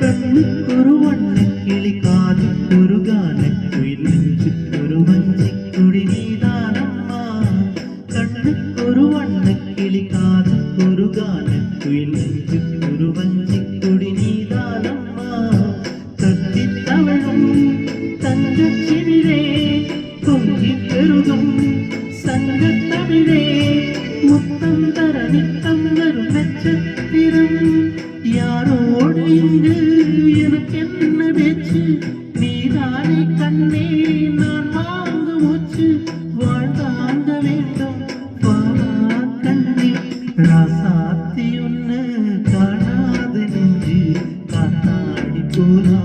கண்ணுக்கொரு வண்ணக்கிளி காதுக்கொரு கானக்குயில் நெஞ்சுக்கொரு வஞ்சிக்குடி நீதானம்மா கண்ணுக்கொரு வண்ணக்கிளி காதுக்கொரு கானக்குயில் நெஞ்சுக்கொரு வஞ்சிக்குடி நீதானம்மா தத்தித் தவழும் தங்கச் சிமிழே பொங்கிப் பெருகும் சங்கத் தமிழே முத்தம் தர நித்தம் வரும் நட்சத்திரம் யாரோடு இங்கு எனக்கென்ன பேச்சு நீதானே கண்ணே நான் வாங்க மூச்சு வாழ்ந்தாங்க வேண்டும் பாவா கண்ணே ராசாத்தி ஒன்னு காணாது நெஞ்சு காத்தாடி போனா